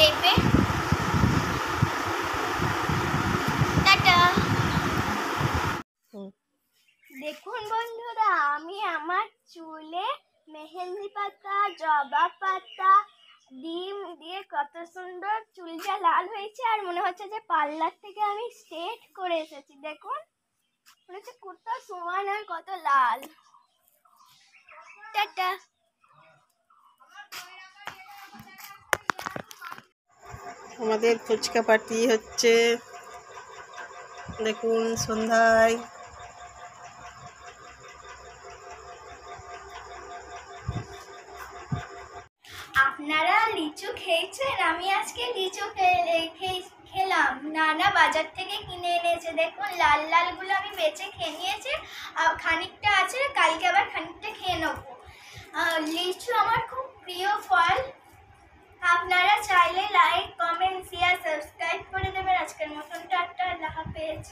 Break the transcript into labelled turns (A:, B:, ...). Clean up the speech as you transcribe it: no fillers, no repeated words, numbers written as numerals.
A: দেখবে। টাটা। দেখুন বন্ধুরা, আমি আমার চুলে মেহেন্দি পাতা, জবা পাতা, ডিম দিয়ে কত সুন্দর চুলটা লাল হয়েছে, আর মনে হচ্ছে যে পার্লার থেকে আমি স্ট্রেট করে এসেছি। দেখুন মনে হচ্ছে কত সমান আর কত লাল। টাটা।
B: আমাদের ফুচকা পার্টি হচ্ছে, দেখুন সন্ধ্যায়।
A: আপনারা লিচু খেয়েছেন? আমি আজকে লিচু খেলাম। নানা বাজার থেকে কিনে এনেছে। দেখুন লাল লাল গুলো আমি বেছে খেয়ে নিয়েছি, আর খানিকটা আছে, কালকে আবার খানিকটা খেয়ে নেবো। লিচু আমার খুব প্রিয় ফল। আপনারা চাইলে লাইক, কমেন্ট, শেয়ার, সাবস্ক্রাইব করে দেবেন। আজকের মতন টাটা, আল্লাহ হাফেজ।